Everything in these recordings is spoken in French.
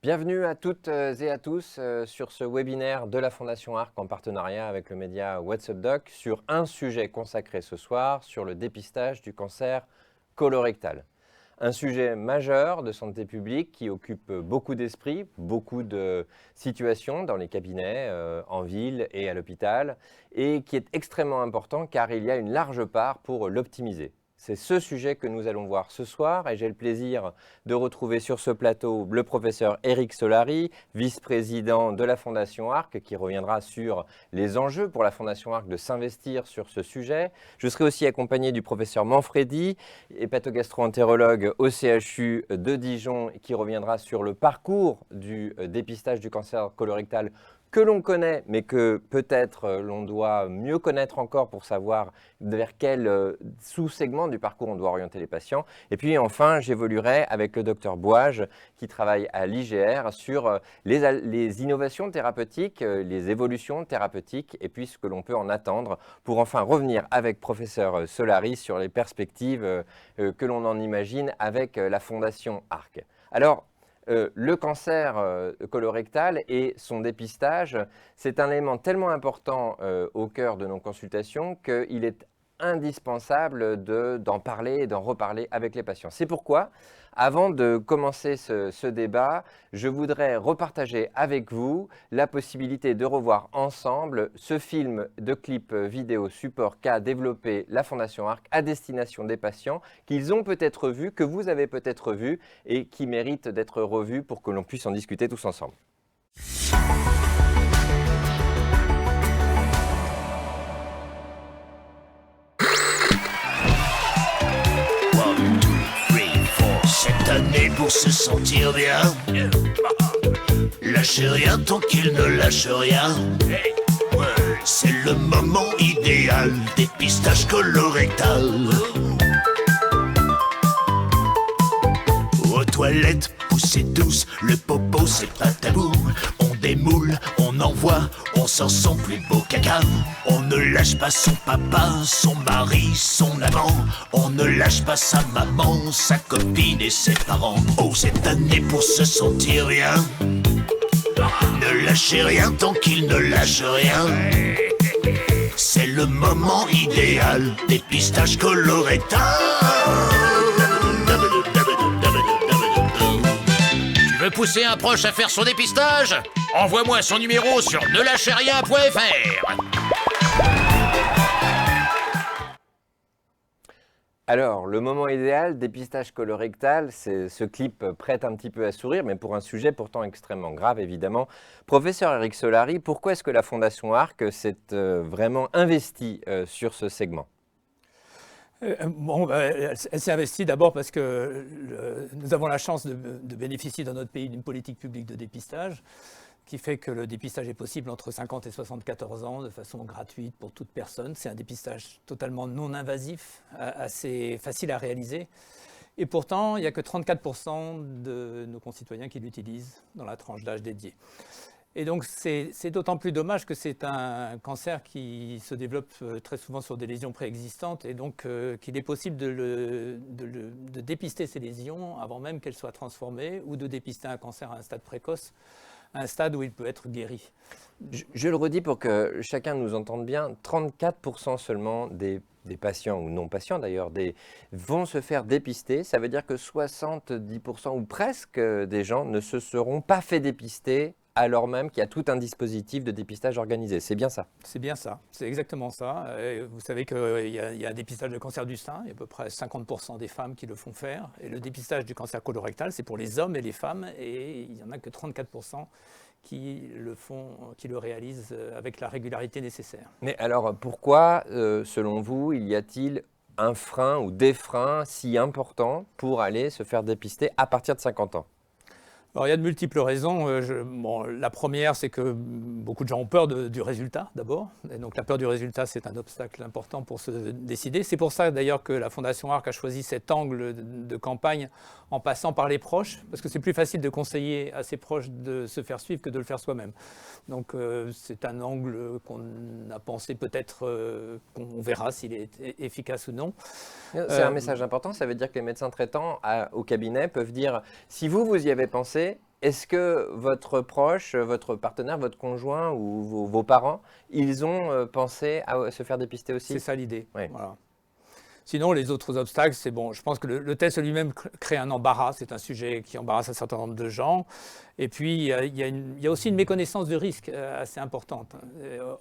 Bienvenue à toutes et à tous sur ce webinaire de la Fondation ARC en partenariat avec le média What's Up Doc sur un sujet consacré ce soir sur le dépistage du cancer colorectal. Un sujet majeur de santé publique qui occupe beaucoup d'esprits, beaucoup de situations dans les cabinets, en ville et à l'hôpital, et qui est extrêmement important car il y a une large part pour l'optimiser. C'est ce sujet que nous allons voir ce soir et j'ai le plaisir de retrouver sur ce plateau le professeur Éric Solary, vice-président de la Fondation ARC, qui reviendra sur les enjeux pour la Fondation ARC de s'investir sur ce sujet. Je serai aussi accompagné du professeur Manfredi, hépatogastro-entérologue au CHU de Dijon, qui reviendra sur le parcours du dépistage du cancer colorectal que l'on connaît, mais que peut-être l'on doit mieux connaître encore pour savoir vers quel sous-segment du parcours on doit orienter les patients. Et puis enfin, j'évoluerai avec le docteur Boage, qui travaille à l'IGR, sur les innovations thérapeutiques, les évolutions thérapeutiques, et puis ce que l'on peut en attendre, pour enfin revenir avec professeur Solary sur les perspectives que l'on en imagine avec la Fondation ARC. Alors, le cancer colorectal et son dépistage, c'est un élément tellement important au cœur de nos consultations qu'il est indispensable d'en parler et d'en reparler avec les patients. C'est pourquoi, avant de commencer ce débat, je voudrais repartager avec vous la possibilité de revoir ensemble ce film de clip vidéo support qu'a développé la Fondation ARC à destination des patients qu'ils ont peut-être vu, que vous avez peut-être vu et qui mérite d'être revu pour que l'on puisse en discuter tous ensemble. Cette année pour se sentir bien, lâchez rien tant qu'il ne lâche rien. C'est le moment idéal, dépistage colorectal. Aux toilettes, poussez douce, le popo c'est pas tabou. On démoule, on envoie, on sort son plus beau caca. On ne lâche pas son papa, son mari, son amant. On ne lâche pas sa maman, sa copine et ses parents. Oh, cette année pour se sentir bien, ne lâchez rien tant qu'il ne lâche rien. C'est le moment idéal, dépistage colorectal. Tu veux pousser un proche à faire son dépistage? Envoie-moi son numéro sur nelâchez-rien.fr. Alors, le moment idéal, dépistage colorectal, ce clip prête un petit peu à sourire, mais pour un sujet pourtant extrêmement grave, évidemment. Professeur Éric Solary, pourquoi est-ce que la Fondation ARC s'est vraiment investie sur ce segment ? Elle s'est investie d'abord parce que nous avons la chance de bénéficier dans notre pays d'une politique publique de dépistage qui fait que le dépistage est possible entre 50 et 74 ans de façon gratuite pour toute personne. C'est un dépistage totalement non invasif, assez facile à réaliser. Et pourtant, il n'y a que 34% de nos concitoyens qui l'utilisent dans la tranche d'âge dédiée. Et donc, c'est d'autant plus dommage que c'est un cancer qui se développe très souvent sur des lésions préexistantes et donc qu'il est possible de dépister ces lésions avant même qu'elles soient transformées ou de dépister un cancer à un stade précoce, à un stade où il peut être guéri. Je le redis pour que chacun nous entende bien, 34% seulement des patients, ou non patients d'ailleurs, vont se faire dépister. Ça veut dire que 70% ou presque des gens ne se seront pas fait dépister alors même qu'il y a tout un dispositif de dépistage organisé. C'est bien ça? C'est bien ça, c'est exactement ça. Et vous savez qu'il y a un dépistage de cancer du sein, il y a à peu près 50% des femmes qui le font faire. Et le dépistage du cancer colorectal, c'est pour les hommes et les femmes, et il n'y en a que 34% qui le réalisent avec la régularité nécessaire. Mais alors, pourquoi, selon vous, y a-t-il un frein ou des freins si importants pour aller se faire dépister à partir de 50 ans? Alors, il y a de multiples raisons. La première, c'est que beaucoup de gens ont peur du résultat, d'abord. Et donc, la peur du résultat, c'est un obstacle important pour se décider. C'est pour ça, d'ailleurs, que la Fondation ARC a choisi cet angle de campagne en passant par les proches, parce que c'est plus facile de conseiller à ses proches de se faire suivre que de le faire soi-même. Donc, c'est un angle qu'on a pensé peut-être, qu'on verra s'il est efficace ou non. C'est un message important. Ça veut dire que les médecins traitants au cabinet peuvent dire, si vous y avez pensé, est-ce que votre proche, votre partenaire, votre conjoint ou vos parents, ils ont pensé à se faire dépister aussi? C'est ça l'idée. Oui. Voilà. Sinon, les autres obstacles, c'est bon. Je pense que le test lui-même crée un embarras. C'est un sujet qui embarrasse un certain nombre de gens. Et puis, il y a aussi une méconnaissance de risque assez importante.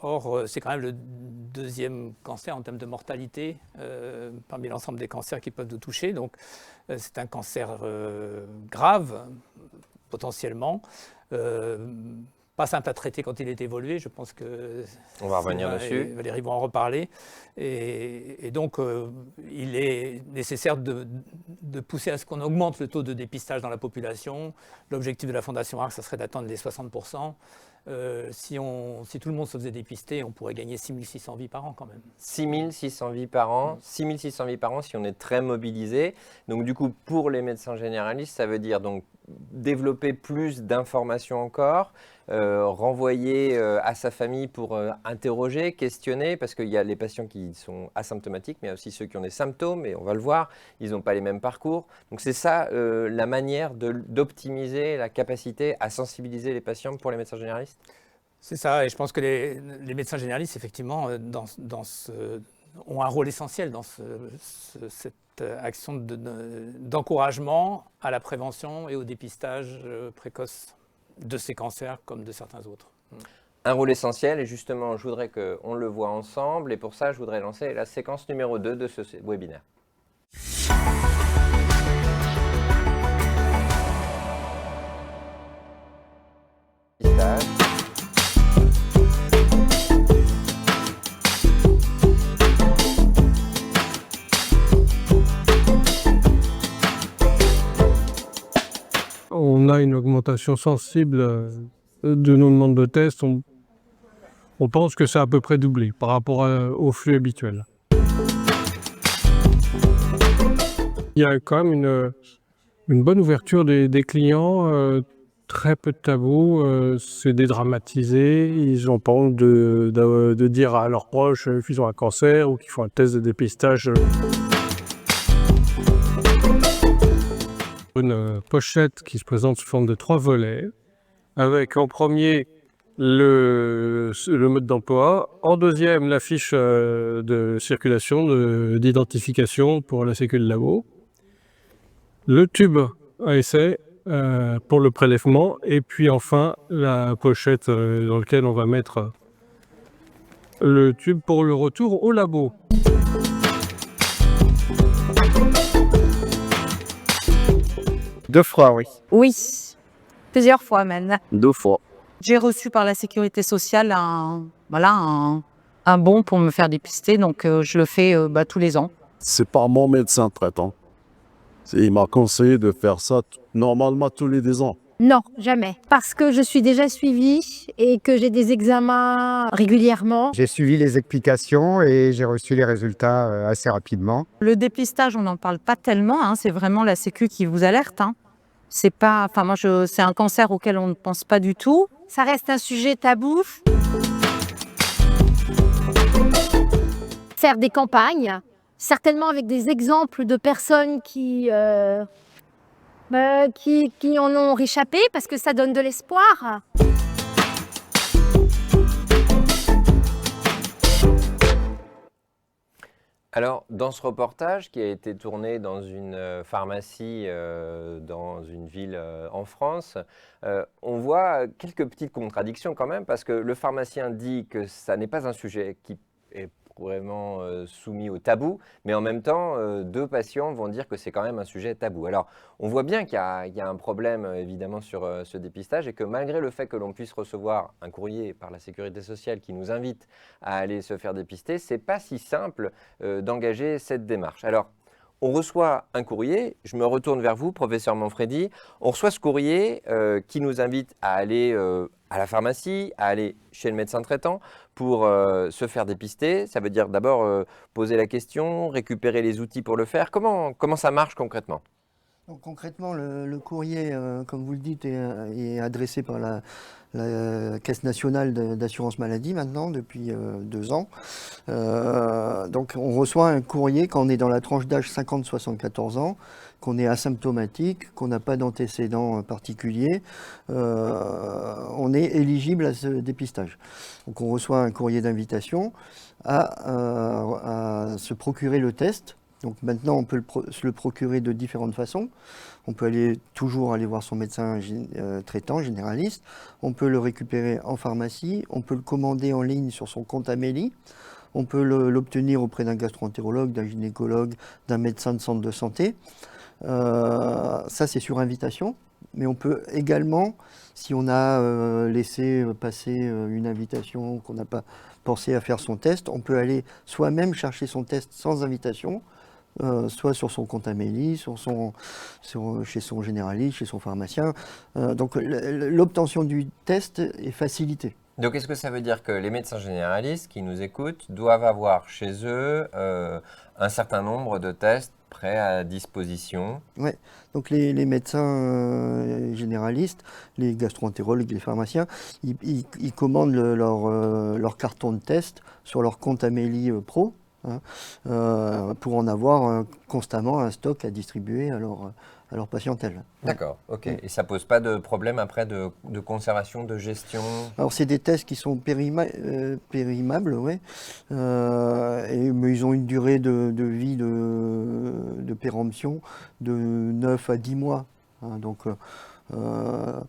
Or, c'est quand même le deuxième cancer en termes de mortalité parmi l'ensemble des cancers qui peuvent nous toucher. Donc, c'est un cancer grave, potentiellement. Pas simple à traiter quand il est évolué, je pense que... On va revenir dessus. Valérie va en reparler. Et donc, il est nécessaire de pousser à ce qu'on augmente le taux de dépistage dans la population. L'objectif de la Fondation ARC, ça serait d'atteindre les 60%. Si tout le monde se faisait dépister, on pourrait gagner 6600 vies par an quand même. 6600 vies par an, 6600 vies par an si on est très mobilisé. Donc du coup, pour les médecins généralistes, ça veut dire donc développer plus d'informations encore, renvoyer à sa famille pour interroger, questionner, parce qu'il y a les patients qui sont asymptomatiques, mais il y a aussi ceux qui ont des symptômes, et on va le voir, ils n'ont pas les mêmes parcours. Donc c'est ça la manière d'optimiser la capacité à sensibiliser les patients pour les médecins généralistes? C'est ça, et je pense que les médecins généralistes, effectivement, ont un rôle essentiel dans cette action d'encouragement à la prévention et au dépistage précoce de ces cancers comme de certains autres. Un rôle essentiel, et justement, je voudrais qu'on le voit ensemble, et pour ça, je voudrais lancer la séquence numéro 2 de ce webinaire. On a une augmentation sensible de nos demandes de tests. On pense que c'est à peu près doublé par rapport au flux habituel. Il y a quand même une bonne ouverture des clients, très peu de tabous, c'est dédramatisé. Ils ont pas honte de dire à leurs proches qu'ils ont un cancer ou qu'ils font un test de dépistage. Une pochette qui se présente sous forme de 3 volets, avec en premier le mode d'emploi, en deuxième la fiche de circulation, d'identification pour la sécu de labo, le tube à essai pour le prélèvement, et puis enfin la pochette dans laquelle on va mettre le tube pour le retour au labo. Deux fois, oui. Oui, plusieurs fois même. 2 fois. J'ai reçu par la sécurité sociale un bon pour me faire dépister, donc je le fais tous les ans. C'est pas mon médecin traitant. Il m'a conseillé de faire ça normalement tous les 2 ans. Non, jamais. Parce que je suis déjà suivie et que j'ai des examens régulièrement. J'ai suivi les explications et j'ai reçu les résultats assez rapidement. Le dépistage, on n'en parle pas tellement, hein, c'est vraiment la sécu qui vous alerte. Hein. C'est pas, c'est un cancer auquel on ne pense pas du tout. Ça reste un sujet tabou. Faire des campagnes, certainement avec des exemples de personnes qui en ont réchappé, parce que ça donne de l'espoir. Alors, dans ce reportage qui a été tourné dans une pharmacie dans une ville en France, on voit quelques petites contradictions quand même, parce que le pharmacien dit que ça n'est pas un sujet qui est vraiment soumis au tabou, mais en même temps, 2 patients vont dire que c'est quand même un sujet tabou. Alors, on voit bien qu'il y a un problème évidemment sur ce dépistage, et que malgré le fait que l'on puisse recevoir un courrier par la Sécurité sociale qui nous invite à aller se faire dépister, c'est pas si simple d'engager cette démarche. Alors, on reçoit un courrier, je me retourne vers vous, professeur Manfredi, on reçoit ce courrier qui nous invite à aller à la pharmacie, à aller chez le médecin traitant pour se faire dépister. Ça veut dire d'abord poser la question, récupérer les outils pour le faire. Comment ça marche concrètement ? Donc, concrètement, le courrier, comme vous le dites, est adressé par la Caisse nationale d'assurance maladie maintenant, depuis 2 ans. Donc on reçoit un courrier quand on est dans la tranche d'âge 50-74 ans, qu'on est asymptomatique, qu'on n'a pas d'antécédents particuliers, on est éligible à ce dépistage. Donc on reçoit un courrier d'invitation à se procurer le test. Donc maintenant, on peut se le procurer de différentes façons. On peut toujours aller voir son médecin traitant, généraliste. On peut le récupérer en pharmacie. On peut le commander en ligne sur son compte Amélie. On peut l'obtenir auprès d'un gastro-entérologue, d'un gynécologue, d'un médecin de centre de santé. Ça, c'est sur invitation. Mais on peut également, si on a laissé passer une invitation, qu'on n'a pas pensé à faire son test, on peut aller soi-même chercher son test sans invitation. Soit sur son compte Amélie, chez son généraliste, chez son pharmacien. Donc l'obtention du test est facilitée. Donc est-ce que ça veut dire que les médecins généralistes qui nous écoutent doivent avoir chez eux un certain nombre de tests prêts à disposition? Oui, donc les médecins généralistes, les gastro-entérologues, les pharmaciens, ils commandent leur carton de test sur leur compte Amélie Pro. Pour en avoir constamment un stock à distribuer à leur patientèle. D'accord, ok. Et ça pose pas de problème après de conservation, de gestion? Alors c'est des tests qui sont périmables, ouais. Mais ils ont une durée de vie de péremption de 9 à 10 mois. Donc le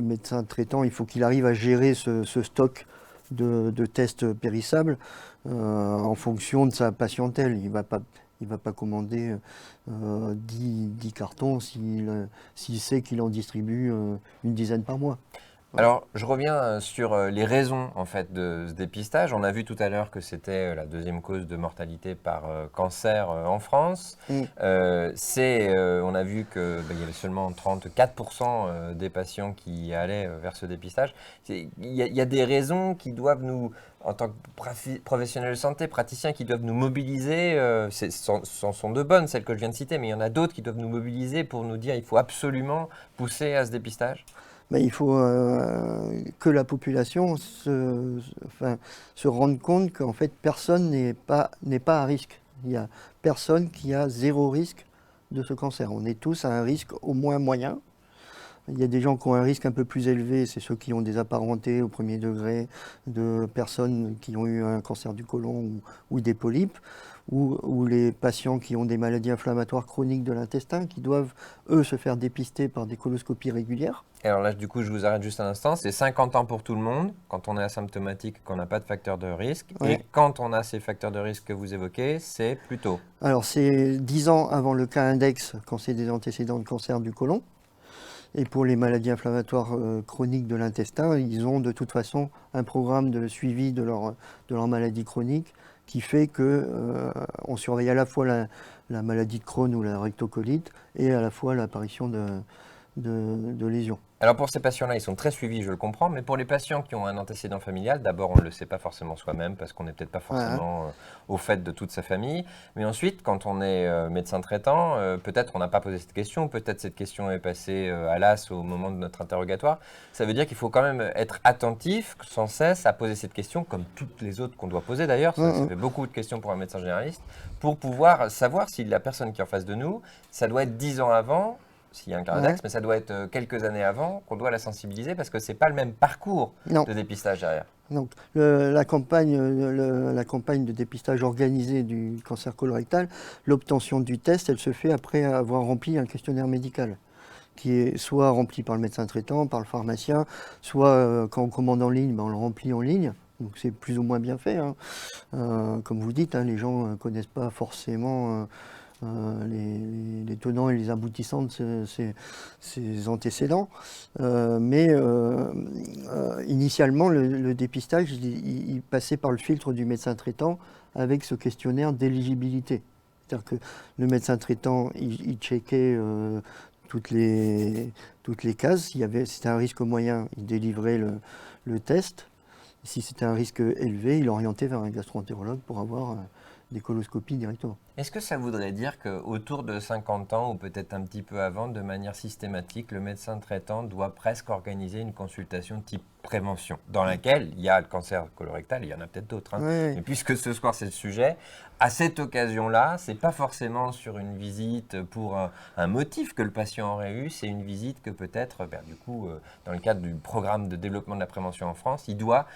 médecin traitant, il faut qu'il arrive à gérer ce stock de tests périssables en fonction de sa patientèle. Il va pas commander 10 cartons s'il sait qu'il en distribue une dizaine par mois. Alors, je reviens sur les raisons en fait de ce dépistage. On a vu tout à l'heure que c'était la deuxième cause de mortalité par cancer en France. On a vu qu'il y avait seulement 34% des patients qui allaient vers ce dépistage. Il y a des raisons qui doivent nous, en tant que professionnels de santé, praticiens, qui doivent nous mobiliser. Ce sont de bonnes, celles que je viens de citer, mais il y en a d'autres qui doivent nous mobiliser pour nous dire qu'il faut absolument pousser à ce dépistage. Mais il faut que la population se rende compte qu'en fait personne n'est pas à risque. Il n'y a personne qui a 0 risque de ce cancer. On est tous à un risque au moins moyen. Il y a des gens qui ont un risque un peu plus élevé, c'est ceux qui ont des apparentés au premier degré de personnes qui ont eu un cancer du côlon ou des polypes, ou les patients qui ont des maladies inflammatoires chroniques de l'intestin, qui doivent, eux, se faire dépister par des coloscopies régulières. Et alors là, du coup, je vous arrête juste un instant. C'est 50 ans pour tout le monde, quand on est asymptomatique, qu'on n'a pas de facteur de risque. Ouais. Et quand on a ces facteurs de risque que vous évoquez, c'est plus tôt. Alors, c'est 10 ans avant le cas index, quand c'est des antécédents de cancer du côlon. Et pour les maladies inflammatoires chroniques de l'intestin, ils ont de toute façon un programme de suivi de leur maladie chronique qui fait qu'on surveille à la fois la maladie de Crohn ou la rectocolite et à la fois l'apparition de lésions. Alors pour ces patients-là, ils sont très suivis, je le comprends, mais pour les patients qui ont un antécédent familial, d'abord on ne le sait pas forcément soi-même parce qu'on n'est peut-être pas forcément au fait de toute sa famille, mais ensuite quand on est médecin traitant, peut-être on n'a pas posé cette question, peut-être cette question est passée à l'as au moment de notre interrogatoire. Ça veut dire qu'il faut quand même être attentif sans cesse à poser cette question, comme toutes les autres qu'on doit poser d'ailleurs, ça fait beaucoup de questions pour un médecin généraliste, pour pouvoir savoir si la personne qui est en face de nous, ça doit être 10 ans avant, s'il y a un cas index, mais ça doit être quelques années avant qu'on doit la sensibiliser parce que ce n'est pas le même parcours de dépistage derrière. Donc, la campagne de dépistage organisée du cancer colorectal, l'obtention du test, elle se fait après avoir rempli un questionnaire médical qui est soit rempli par le médecin traitant, par le pharmacien, soit quand on commande en ligne, on le remplit en ligne. Donc c'est plus ou moins bien fait. Comme vous dites, les gens ne connaissent pas forcément les tenants et les aboutissants de ces antécédents. Mais initialement, le dépistage, il passait par le filtre du médecin traitant avec ce questionnaire d'éligibilité. C'est-à-dire que le médecin traitant, il checkait toutes les cases. Si c'était un risque moyen, il délivrait le test. Si c'était un risque élevé, il orientait vers un gastro-entérologue pour avoir des coloscopies directement. Est-ce que ça voudrait dire qu'autour de 50 ans, ou peut-être un petit peu avant, de manière systématique, le médecin traitant doit presque organiser une consultation type prévention, dans laquelle il y a le cancer colorectal, il y en a peut-être d'autres, hein, mais puisque ce soir c'est le sujet, à cette occasion-là, c'est pas forcément sur une visite pour un motif que le patient aurait eu, c'est une visite que peut-être, du coup, dans le cadre du programme de développement de la prévention en France, il doit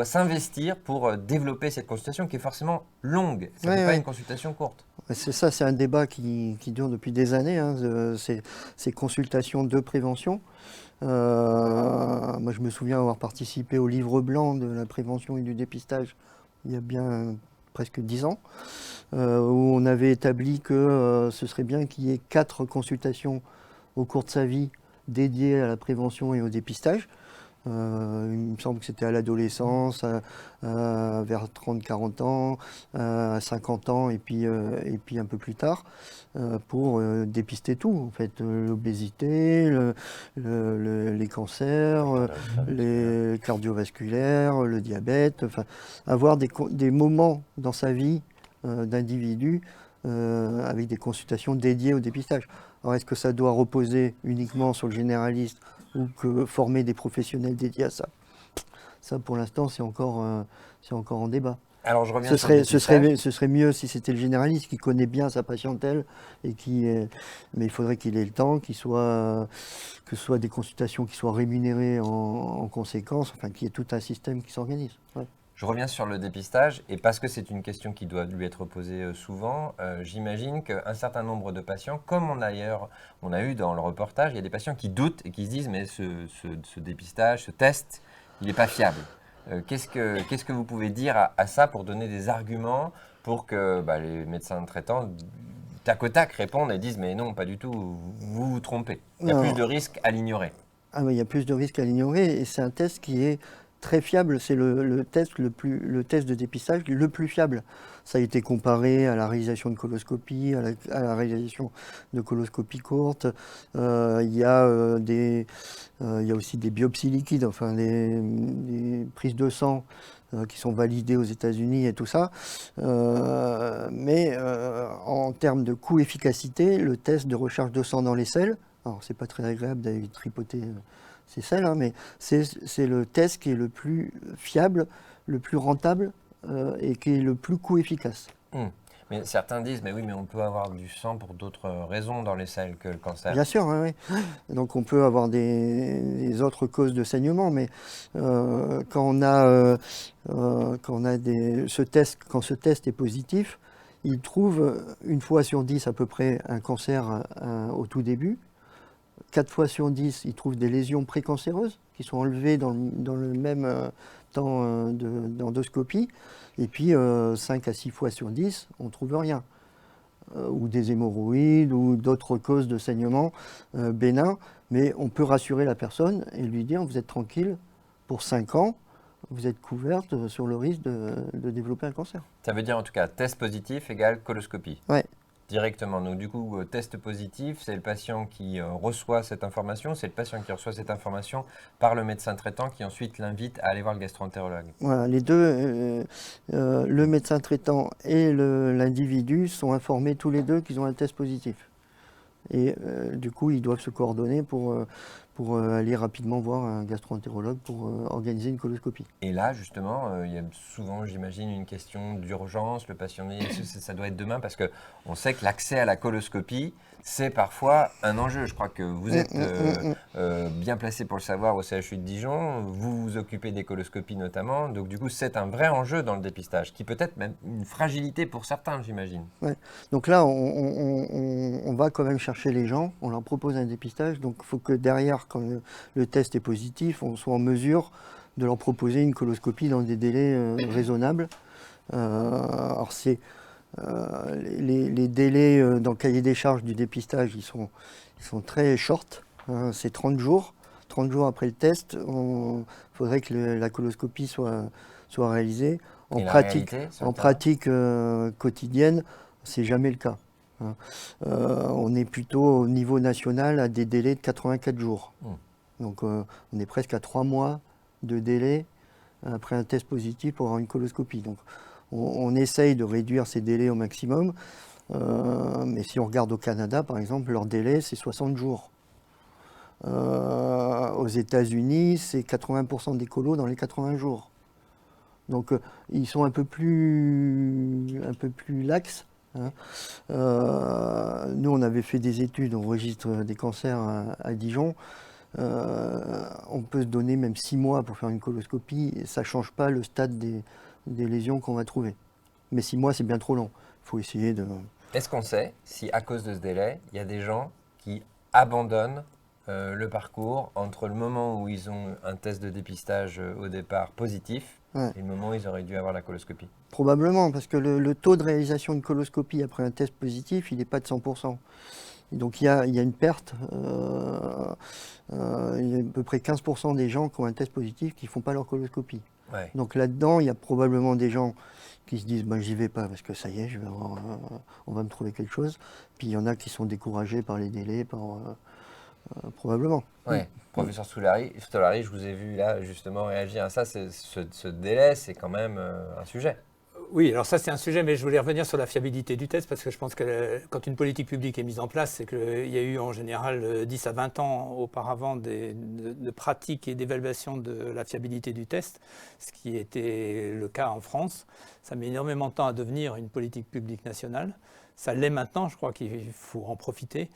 s'investir pour développer cette consultation qui est forcément longue. Ce n'est pas une consultation courte. C'est ça, c'est un débat qui dure depuis des années, hein, ces consultations de prévention. Moi, je me souviens avoir participé au livre blanc de la prévention et du dépistage il y a bien presque 10 ans, où on avait établi que ce serait bien qu'il y ait 4 consultations au cours de sa vie dédiées à la prévention et au dépistage. Il me semble que c'était à l'adolescence, vers 30-40 ans, à 50 ans et puis un peu plus tard, pour dépister tout, en fait, l'obésité, les cancers, les cardiovasculaires, le diabète, enfin, avoir des moments dans sa vie d'individu avec des consultations dédiées au dépistage. Alors, est-ce que ça doit reposer uniquement sur le généraliste ou que former des professionnels dédiés à ça? Ça, pour l'instant, c'est encore en débat. Alors, je reviens ce serait mieux si c'était le généraliste qui connaît bien sa patientèle, mais il faudrait qu'il ait le temps, que ce soit des consultations qui soient rémunérées en conséquence, enfin qu'il y ait tout un système qui s'organise. Ouais. Je reviens sur le dépistage, et parce que c'est une question qui doit lui être posée souvent, j'imagine qu'un certain nombre de patients, comme on a eu dans le reportage, il y a des patients qui doutent et qui se disent mais ce dépistage, ce test, il n'est pas fiable. Qu'est-ce que vous pouvez dire à ça pour donner des arguments pour que les médecins traitants, tac au tac, répondent et disent mais non, pas du tout, vous vous trompez. Il y a plus de risques à l'ignorer. Ah oui, il y a plus de risques à l'ignorer, et c'est un test qui est très fiable, c'est le test de dépistage le plus fiable. Ça a été comparé à la réalisation de coloscopie, à la réalisation de coloscopie courte. Il y a aussi des biopsies liquides, enfin des prises de sang qui sont validées aux États-Unis et tout ça. Mais en termes de coût-efficacité, le test de recharge de sang dans les selles, alors c'est pas très agréable d'aller tripoter ces selles, hein, mais c'est le test qui est le plus fiable, le plus rentable et qui est le plus coût-efficace. Mais certains disent, mais oui, mais on peut avoir du sang pour d'autres raisons dans les selles que le cancer. Bien sûr, oui. Donc on peut avoir des autres causes de saignement, mais quand ce test est positif, il trouve une fois sur 10 à peu près un cancer au tout début. 4 fois sur 10, ils trouvent des lésions précancéreuses qui sont enlevées dans le même temps d'endoscopie. Et puis 5 à 6 fois sur 10, on ne trouve rien. Ou des hémorroïdes ou d'autres causes de saignement bénins. Mais on peut rassurer la personne et lui dire vous êtes tranquille, pour 5 ans, vous êtes couverte sur le risque de développer un cancer. Ça veut dire en tout cas test positif égale coloscopie. Ouais. Directement. Donc du coup, test positif, c'est le patient qui reçoit cette information, c'est le patient qui reçoit cette information par le médecin traitant qui ensuite l'invite à aller voir le gastro-entérologue. Voilà, les deux, le médecin traitant et l'individu sont informés tous les deux qu'ils ont un test positif. Et du coup, ils doivent se coordonner pour aller rapidement voir un gastro-entérologue pour organiser une coloscopie. Et là, justement, il y a souvent, j'imagine, une question d'urgence. Le patient dit, ça doit être demain, parce qu'on sait que l'accès à la coloscopie, c'est parfois un enjeu. Je crois que vous êtes bien placé pour le savoir au CHU de Dijon. Vous vous occupez des coloscopies notamment. Donc du coup, c'est un vrai enjeu dans le dépistage, qui peut être même une fragilité pour certains, j'imagine. Ouais. Donc là, on va quand même chercher les gens. On leur propose un dépistage. Donc il faut que derrière, quand le test est positif, on soit en mesure de leur proposer une coloscopie dans des délais raisonnables. Alors c'est... les délais dans le cahier des charges du dépistage, ils sont très short, hein, c'est 30 jours. 30 jours après le test, il faudrait que la coloscopie soit réalisée. En pratique quotidienne, c'est jamais le cas. Hein. On est plutôt au niveau national à des délais de 84 jours. Donc on est presque à 3 mois de délai après un test positif pour avoir une coloscopie. Donc on essaye de réduire ces délais au maximum. Mais si on regarde au Canada, par exemple, leur délai, c'est 60 jours. Aux États-Unis, c'est 80% des colos dans les 80 jours. Donc, ils sont un peu plus laxes. Hein. Nous, on avait fait des études au registre des cancers à Dijon. On peut se donner même 6 mois pour faire une coloscopie. Et ça ne change pas le stade des lésions qu'on va trouver. Mais 6 mois, c'est bien trop long. Il faut essayer de... Est-ce qu'on sait si, à cause de ce délai, il y a des gens qui abandonnent le parcours entre le moment où ils ont un test de dépistage au départ positif et le moment où ils auraient dû avoir la coloscopie? Probablement, parce que le taux de réalisation de coloscopie après un test positif, il n'est pas de 100%. Et donc il y a une perte. Il y a à peu près 15% des gens qui ont un test positif qui ne font pas leur coloscopie. Ouais. Donc là-dedans, il y a probablement des gens qui se disent ben, j'y vais pas parce que ça y est, on va me trouver quelque chose. Puis il y en a qui sont découragés par les délais, probablement. Oui, professeur Stolari, je vous ai vu là justement réagir à ça. Ce délai, c'est quand même un sujet. Oui, alors ça c'est un sujet, mais je voulais revenir sur la fiabilité du test, parce que je pense que quand une politique publique est mise en place, c'est qu'il y a eu en général 10 à 20 ans auparavant de pratiques et d'évaluation de la fiabilité du test, ce qui était le cas en France. Ça met énormément de temps à devenir une politique publique nationale. Ça l'est maintenant, je crois qu'il faut en profiter.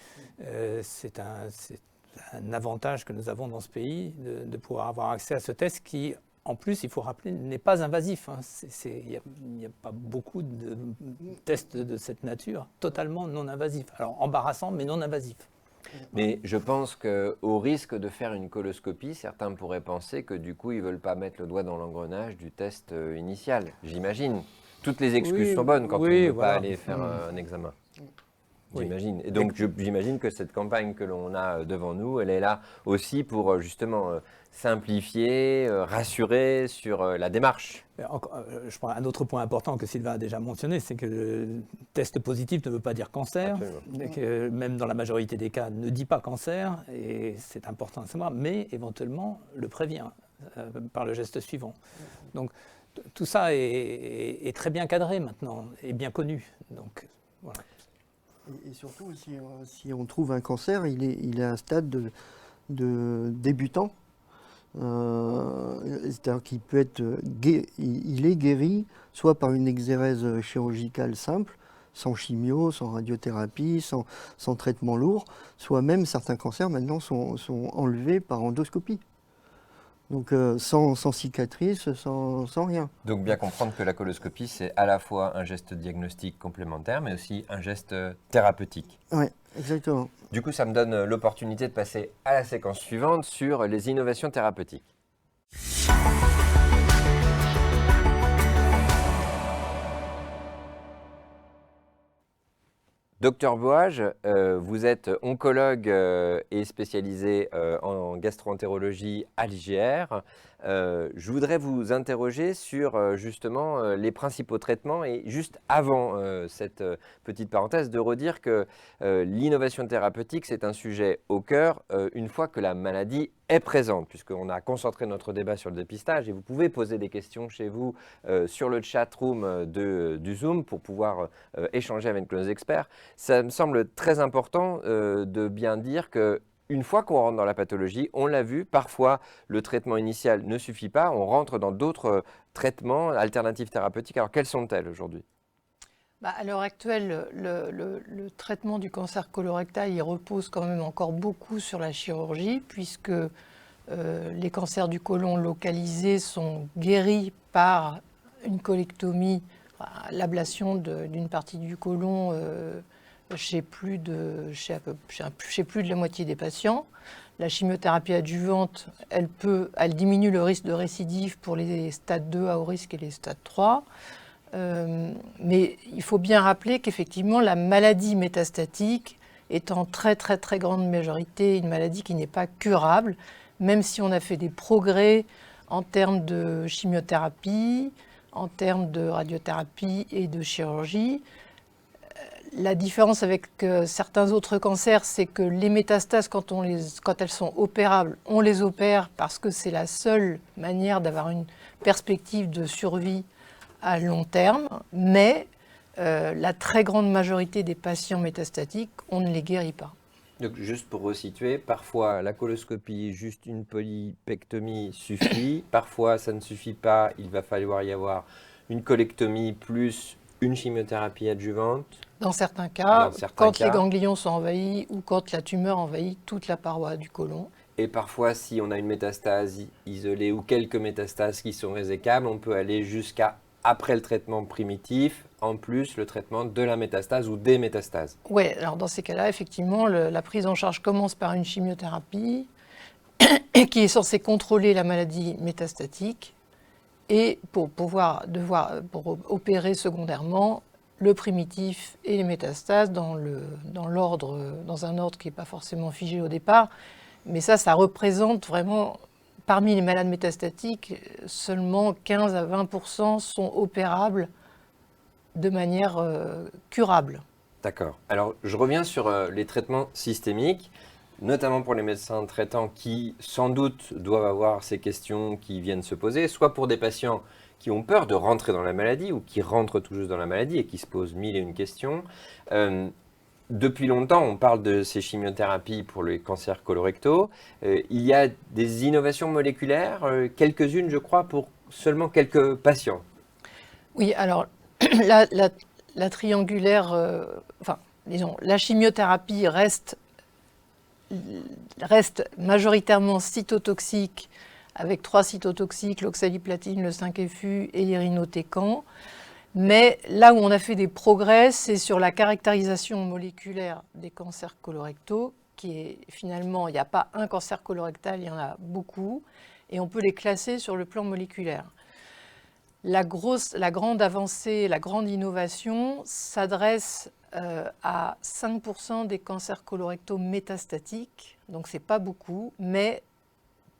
C'est un avantage que nous avons dans ce pays de pouvoir avoir accès à ce test qui, en plus, il faut rappeler, n'est pas invasif. Il n'y a pas beaucoup de tests de cette nature, totalement non invasifs. Alors embarrassant, mais non invasif. Mais je pense qu'au risque de faire une coloscopie, certains pourraient penser que du coup, ils ne veulent pas mettre le doigt dans l'engrenage du test initial, j'imagine. Toutes les excuses sont bonnes quand on ne veut pas aller faire un examen. J'imagine. Et donc, j'imagine que cette campagne que l'on a devant nous, elle est là aussi pour justement simplifier, rassurer sur la démarche. Je prends un autre point important que Sylvain a déjà mentionné, c'est que le test positif ne veut pas dire cancer, et que même dans la majorité des cas ne dit pas cancer, et c'est important à savoir, mais éventuellement le prévient par le geste suivant. Donc tout ça est très bien cadré maintenant, et bien connu. Donc, voilà. Et surtout, si on trouve un cancer, il est à un stade de débutant. C'est-à-dire qu'il peut être il est guéri soit par une exérèse chirurgicale simple, sans chimio, sans radiothérapie, sans traitement lourd, soit même certains cancers maintenant sont enlevés par endoscopie. Donc sans cicatrice, sans rien. Donc bien comprendre que la coloscopie, c'est à la fois un geste diagnostique complémentaire, mais aussi un geste thérapeutique. Oui, exactement. Du coup, ça me donne l'opportunité de passer à la séquence suivante sur les innovations thérapeutiques. Docteur Boage, vous êtes oncologue et spécialisé en gastro-entérologie à l'IGR. Je voudrais vous interroger sur justement les principaux traitements et juste avant cette petite parenthèse de redire que l'innovation thérapeutique c'est un sujet au cœur une fois que la maladie est présente, puisqu'on a concentré notre débat sur le dépistage et vous pouvez poser des questions chez vous sur le chat room du Zoom pour pouvoir échanger avec nos experts. Ça me semble très important de bien dire que une fois qu'on rentre dans la pathologie, on l'a vu, parfois le traitement initial ne suffit pas, on rentre dans d'autres traitements, alternatives thérapeutiques. Alors quelles sont-elles aujourd'hui ? À l'heure actuelle, le traitement du cancer colorectal, il repose quand même encore beaucoup sur la chirurgie, puisque les cancers du côlon localisés sont guéris par une colectomie, l'ablation d'une partie du côlon chez plus de la moitié des patients. La chimiothérapie adjuvante, elle diminue le risque de récidive pour les stades 2 à haut risque et les stades 3. Mais il faut bien rappeler qu'effectivement, la maladie métastatique est en très très très grande majorité une maladie qui n'est pas curable, même si on a fait des progrès en termes de chimiothérapie, en termes de radiothérapie et de chirurgie. La différence avec certains autres cancers, c'est que les métastases, quand elles sont opérables, on les opère parce que c'est la seule manière d'avoir une perspective de survie à long terme, mais la très grande majorité des patients métastatiques, on ne les guérit pas. Donc, juste pour resituer, parfois la coloscopie, juste une polypectomie suffit. Parfois, ça ne suffit pas. Il va falloir y avoir une colectomie plus une chimiothérapie adjuvante. Dans certains cas, les ganglions sont envahis ou quand la tumeur envahit toute la paroi du côlon. Et parfois, si on a une métastase isolée ou quelques métastases qui sont résécables, on peut aller jusqu'à après le traitement primitif, en plus le traitement de la métastase ou des métastases. Oui, alors dans ces cas-là, effectivement, la prise en charge commence par une chimiothérapie qui est censée contrôler la maladie métastatique et pour opérer secondairement le primitif et les métastases dans un ordre qui n'est pas forcément figé au départ. Mais ça représente vraiment, parmi les malades métastatiques, seulement 15 à 20% sont opérables de manière curable. D'accord. Alors, je reviens sur les traitements systémiques, notamment pour les médecins traitants qui, sans doute, doivent avoir ces questions qui viennent se poser, soit pour des patients qui ont peur de rentrer dans la maladie ou qui rentrent tout juste dans la maladie et qui se posent mille et une questions. Depuis longtemps, on parle de ces chimiothérapies pour les cancers colorectaux. Il y a des innovations moléculaires, quelques-unes, je crois, pour seulement quelques patients. Oui, alors la triangulaire, disons, la chimiothérapie reste majoritairement cytotoxique, avec 3 cytotoxiques, l'oxaliplatine, le 5-FU et l'irinotecan. Mais là où on a fait des progrès, c'est sur la caractérisation moléculaire des cancers colorectaux, qui est finalement, il n'y a pas un cancer colorectal, il y en a beaucoup, et on peut les classer sur le plan moléculaire. La grande avancée, la grande innovation s'adresse à 5% des cancers colorectaux métastatiques, donc ce n'est pas beaucoup, mais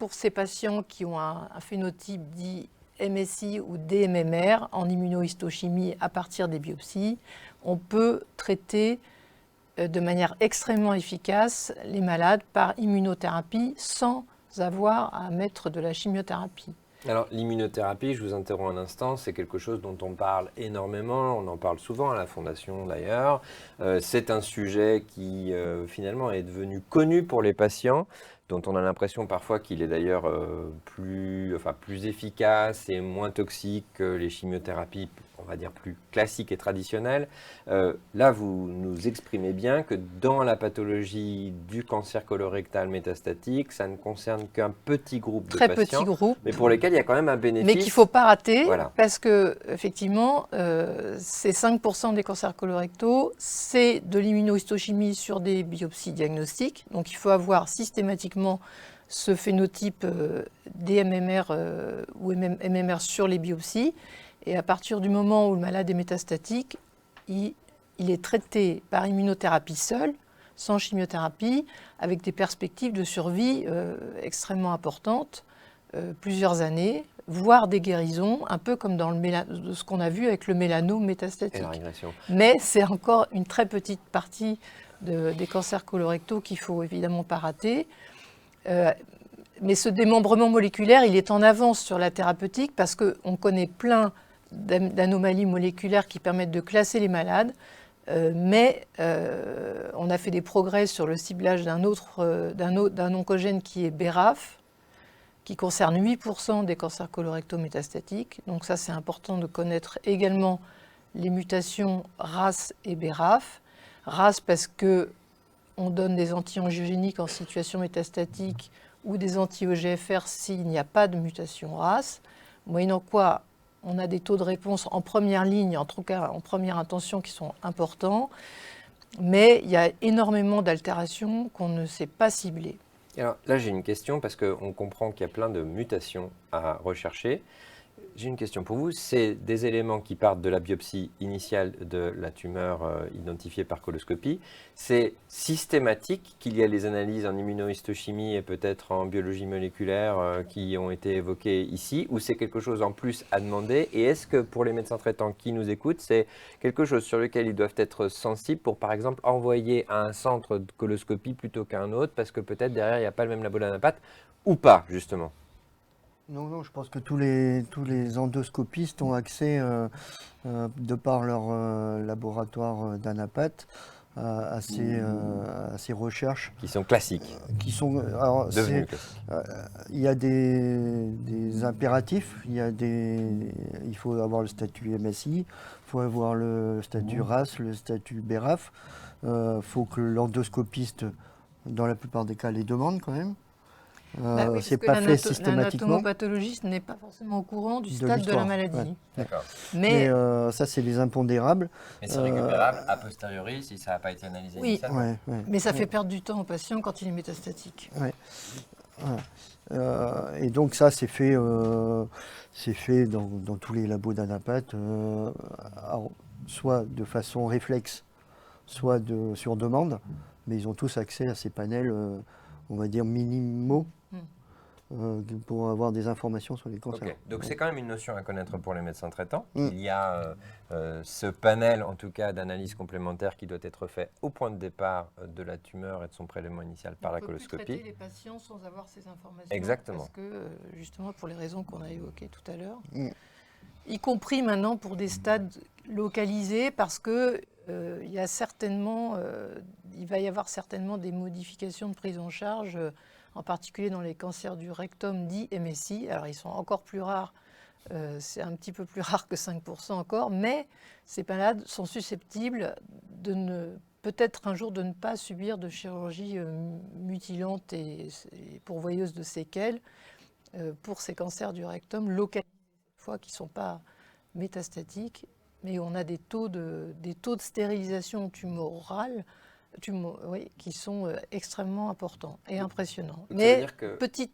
pour ces patients qui ont un phénotype dit MSI ou DMMR en immunohistochimie à partir des biopsies, on peut traiter de manière extrêmement efficace les malades par immunothérapie sans avoir à mettre de la chimiothérapie. Alors l'immunothérapie, je vous interromps un instant, c'est quelque chose dont on parle énormément, on en parle souvent à la Fondation d'ailleurs. C'est un sujet qui finalement est devenu connu pour les patients, dont on a l'impression parfois qu'il est d'ailleurs plus efficace et moins toxique que les chimiothérapies, on va dire plus classiques et traditionnelles. Là, vous nous exprimez bien que dans la pathologie du cancer colorectal métastatique, ça ne concerne qu'un petit groupe de patients. Très petit groupe. Mais pour lesquels il y a quand même un bénéfice. Mais qu'il ne faut pas rater, voilà. Parce que effectivement, c'est 5% des cancers colorectaux, c'est de l'immunohistochimie sur des biopsies diagnostiques. Donc il faut avoir systématiquement ce phénotype DMMR ou MMR sur les biopsies. Et à partir du moment où le malade est métastatique, il est traité par immunothérapie seule, sans chimiothérapie, avec des perspectives de survie extrêmement importantes, plusieurs années, voire des guérisons, un peu comme dans ce qu'on a vu avec le mélanome métastatique. Et la régression. Mais c'est encore une très petite partie des cancers colorectaux qu'il ne faut évidemment pas rater. Mais ce démembrement moléculaire, il est en avance sur la thérapeutique parce qu'on connaît plein d'anomalies moléculaires qui permettent de classer les malades, mais on a fait des progrès sur le ciblage d'un oncogène qui est BRAF, qui concerne 8% des cancers colorectaux métastatiques. Donc ça, c'est important de connaître également les mutations RAS et BRAF. RAS parce qu'on donne des anti-angiogéniques en situation métastatique ou des anti-EGFR s'il n'y a pas de mutation RAS, moyennant quoi on a des taux de réponse en première ligne, en tout cas en première intention, qui sont importants, mais il y a énormément d'altérations qu'on ne sait pas cibler. Alors là, j'ai une question parce qu'on comprend qu'il y a plein de mutations à rechercher. J'ai une question pour vous. C'est des éléments qui partent de la biopsie initiale de la tumeur identifiée par coloscopie. C'est systématique qu'il y a les analyses en immunohistochimie et peut-être en biologie moléculaire qui ont été évoquées ici, ou c'est quelque chose en plus à demander? Et est-ce que pour les médecins traitants qui nous écoutent, c'est quelque chose sur lequel ils doivent être sensibles pour, par exemple, envoyer à un centre de coloscopie plutôt qu'à un autre, parce que peut-être derrière, il n'y a pas le même labo d'anapath, ou pas, justement? Non, je pense que tous les endoscopistes ont accès, de par leur laboratoire d'anapath, à ces recherches. Qui sont classiques. Qui sont, alors, Devenus classiques. il y a des impératifs, il faut avoir le statut MSI, il faut avoir le statut RAS, le statut BRAF, il faut que l'endoscopiste, dans la plupart des cas, les demande quand même. Oui, c'est pas fait systématiquement. L'anatomopathologiste n'est pas forcément au courant du stade de la maladie. Ouais. D'accord. Mais ça, c'est les impondérables. Mais c'est récupérable a posteriori si ça n'a pas été analysé initialement. Mais ça fait perdre du temps au patient quand il est métastatique. Et donc ça, c'est fait dans tous les labos d'anapath, soit de façon réflexe, soit sur demande. Mais ils ont tous accès à ces panels, on va dire minimaux, pour avoir des informations sur les cancers. Okay. Donc c'est quand même une notion à connaître pour les médecins traitants. Il y a ce panel, en tout cas, d'analyse complémentaire qui doit être fait au point de départ de la tumeur et de son prélèvement initial par la coloscopie. On ne peut plus traiter les patients sans avoir ces informations. Exactement. Parce que, justement, pour les raisons qu'on a évoquées tout à l'heure, y compris maintenant pour des stades localisés, parce que il va y avoir certainement des modifications de prise en charge, en particulier dans les cancers du rectum dits MSI. Alors ils sont encore plus rares, c'est un petit peu plus rare que 5% encore, mais ces malades sont susceptibles peut-être un jour de ne pas subir de chirurgie mutilante et pourvoyeuse de séquelles pour ces cancers du rectum localisés, cette fois qui ne sont pas métastatiques, mais on a des taux de stérilisation tumorale qui sont extrêmement importants et impressionnants. Mais petite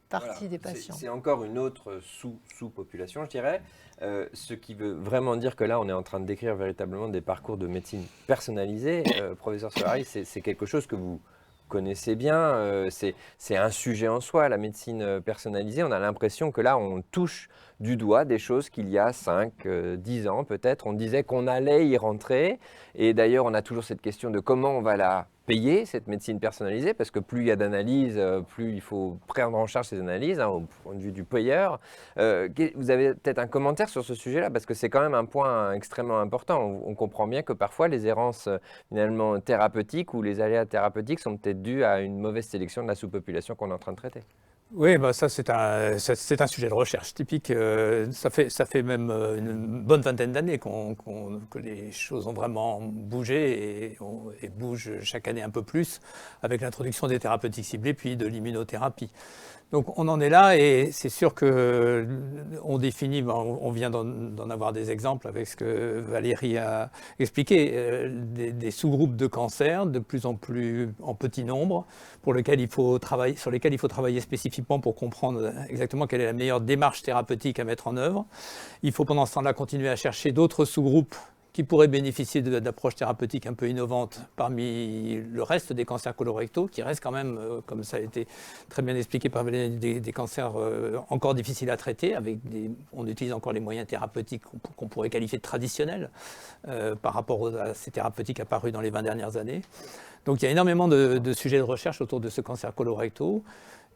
partie des patients. C'est encore une autre sous-population, je dirais. Ce qui veut vraiment dire que là, on est en train de décrire véritablement des parcours de médecine personnalisés. Professeur Solari, c'est quelque chose que vous connaissez bien, c'est un sujet en soi, la médecine personnalisée. On a l'impression que là, on touche du doigt des choses qu'il y a 5, 10 ans peut-être. On disait qu'on allait y rentrer. Et d'ailleurs, on a toujours cette question de comment on va la payer, cette médecine personnalisée, parce que plus il y a d'analyses, plus il faut prendre en charge ces analyses, au point de vue du payeur. Vous avez peut-être un commentaire sur ce sujet-là, parce que c'est quand même un point extrêmement important. On comprend bien que parfois les errances finalement thérapeutiques ou les aléas thérapeutiques sont peut-être dus à une mauvaise sélection de la sous-population qu'on est en train de traiter. Oui, ça c'est un sujet de recherche typique. Ça fait même une bonne vingtaine d'années que les choses ont vraiment bougé et bougent chaque année un peu plus avec l'introduction des thérapeutiques ciblées puis de l'immunothérapie. Donc on en est là et c'est sûr qu'on définit, on vient d'en avoir des exemples avec ce que Valérie a expliqué, des sous-groupes de cancers de plus en plus en petit nombre sur lesquels il faut travailler spécifiquement pour comprendre exactement quelle est la meilleure démarche thérapeutique à mettre en œuvre. Il faut pendant ce temps-là continuer à chercher d'autres sous-groupes qui pourraient bénéficier d'approches thérapeutiques un peu innovantes parmi le reste des cancers colorectaux, qui restent quand même, comme ça a été très bien expliqué par Valérie, des cancers encore difficiles à traiter. On utilise encore les moyens thérapeutiques qu'on pourrait qualifier de traditionnels par rapport à ces thérapeutiques apparus dans les 20 dernières années. Donc il y a énormément de sujets de recherche autour de ce cancer colorectaux,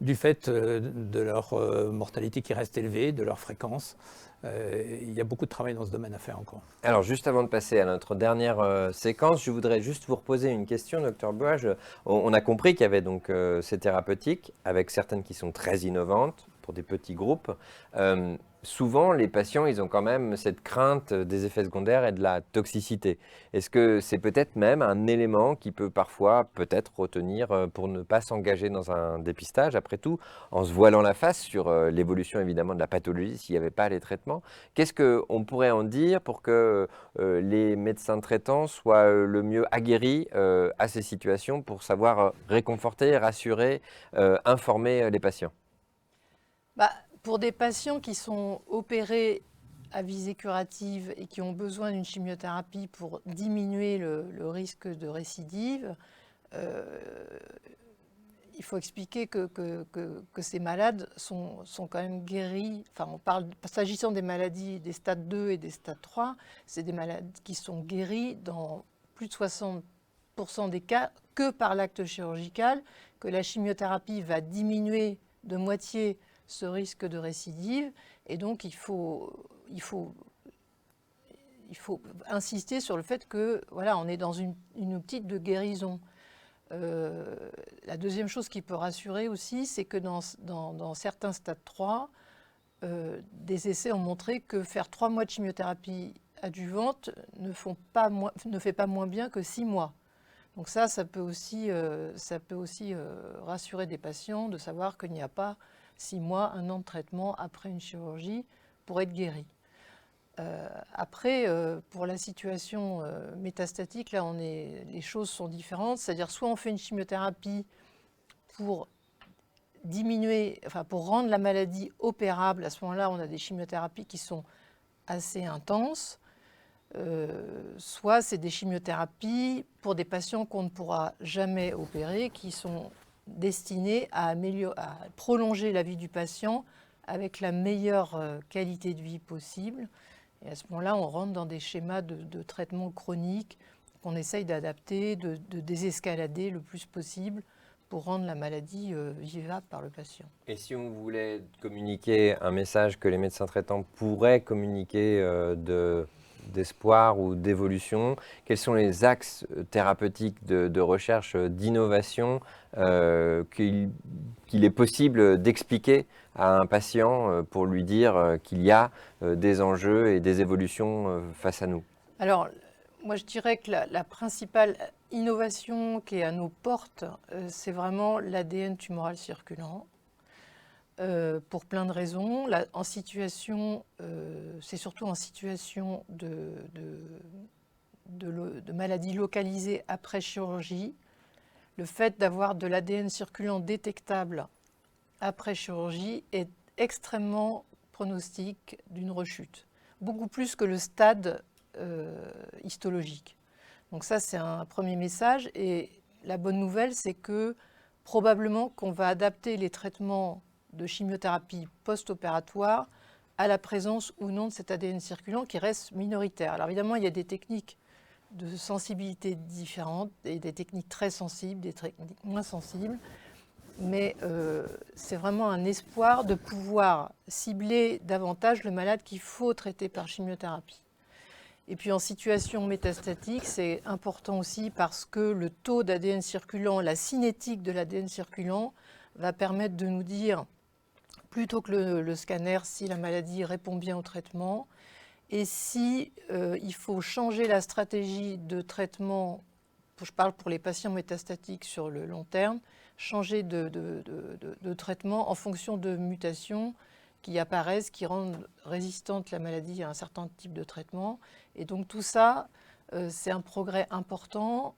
du fait de leur mortalité qui reste élevée, de leur fréquence. Il y a beaucoup de travail dans ce domaine à faire encore. Alors, juste avant de passer à notre dernière séquence, je voudrais juste vous reposer une question, Dr Buage. On a compris qu'il y avait donc ces thérapeutiques, avec certaines qui sont très innovantes pour des petits groupes. Souvent, les patients, ils ont quand même cette crainte des effets secondaires et de la toxicité. Est-ce que c'est peut-être même un élément qui peut parfois peut-être retenir pour ne pas s'engager dans un dépistage, après tout, en se voilant la face sur l'évolution évidemment de la pathologie s'il n'y avait pas les traitements? Qu'est-ce qu'on pourrait en dire pour que les médecins traitants soient le mieux aguerris à ces situations pour savoir réconforter, rassurer, informer les patients? Pour des patients qui sont opérés à visée curative et qui ont besoin d'une chimiothérapie pour diminuer le risque de récidive, il faut expliquer que ces malades sont quand même guéris. Enfin, on parle, s'agissant des maladies des stades 2 et des stades 3, c'est des malades qui sont guéris dans plus de 60% des cas que par l'acte chirurgical, que la chimiothérapie va diminuer de moitié ce risque de récidive. Et donc, il faut insister sur le fait que, voilà, on est dans une optique de guérison. La deuxième chose qui peut rassurer aussi, c'est que dans certains stades 3, des essais ont montré que faire 3 mois de chimiothérapie adjuvante ne fait pas moins bien que 6 mois. Donc ça peut aussi rassurer des patients de savoir qu'il n'y a pas 6 mois, 1 an de traitement après une chirurgie pour être guéri. Après, pour la situation métastatique, là, les choses sont différentes. C'est-à-dire, soit on fait une chimiothérapie pour diminuer, enfin pour rendre la maladie opérable. À ce moment-là, on a des chimiothérapies qui sont assez intenses. Soit c'est des chimiothérapies pour des patients qu'on ne pourra jamais opérer, qui sont destinées à prolonger la vie du patient avec la meilleure qualité de vie possible. Et à ce moment-là, on rentre dans des schémas de traitement chronique qu'on essaye d'adapter, de désescalader le plus possible pour rendre la maladie vivable par le patient. Et si on voulait communiquer un message que les médecins traitants pourraient communiquer d'espoir ou d'évolution, quels sont les axes thérapeutiques de recherche, d'innovation qu'il est possible d'expliquer à un patient pour lui dire qu'il y a des enjeux et des évolutions face à nous? Alors, moi je dirais que la principale innovation qui est à nos portes, c'est vraiment l'ADN tumoral circulant. Pour plein de raisons. C'est surtout en situation de maladie localisée après chirurgie. Le fait d'avoir de l'ADN circulant détectable après chirurgie est extrêmement pronostic d'une rechute, beaucoup plus que le stade histologique. Donc ça, c'est un premier message. Et la bonne nouvelle, c'est que probablement qu'on va adapter les traitements de chimiothérapie post-opératoire à la présence ou non de cet ADN circulant qui reste minoritaire. Alors évidemment, il y a des techniques de sensibilité différentes, et des techniques très sensibles, des techniques moins sensibles, mais c'est vraiment un espoir de pouvoir cibler davantage le malade qu'il faut traiter par chimiothérapie. Et puis en situation métastatique, c'est important aussi parce que le taux d'ADN circulant, la cinétique de l'ADN circulant va permettre de nous dire, plutôt que le scanner, si la maladie répond bien au traitement et si il faut changer la stratégie de traitement, je parle pour les patients métastatiques sur le long terme, changer de traitement en fonction de mutations qui apparaissent, qui rendent résistante la maladie à un certain type de traitement. Et donc tout ça, c'est un progrès important,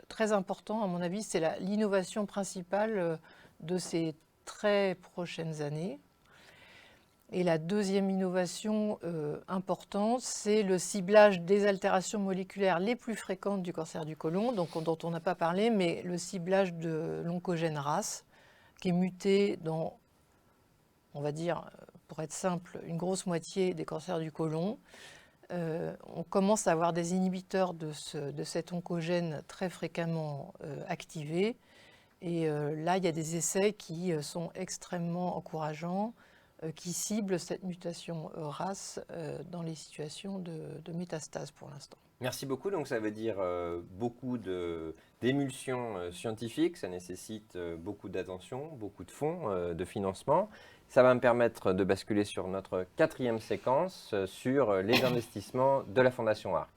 très important à mon avis. C'est l'innovation principale de ces très prochaines années. Et la deuxième innovation importante, c'est le ciblage des altérations moléculaires les plus fréquentes du cancer du côlon, dont on n'a pas parlé, mais le ciblage de l'oncogène RAS, qui est muté dans, on va dire, pour être simple, une grosse moitié des cancers du côlon. On commence à avoir des inhibiteurs de cet oncogène très fréquemment activés. Et là, il y a des essais qui sont extrêmement encourageants, qui ciblent cette mutation RAS dans les situations de métastase pour l'instant. Merci beaucoup. Donc ça veut dire beaucoup d'émulsions scientifiques, ça nécessite beaucoup d'attention, beaucoup de fonds, de financement. Ça va me permettre de basculer sur notre 4e séquence sur les investissements de la Fondation ARC.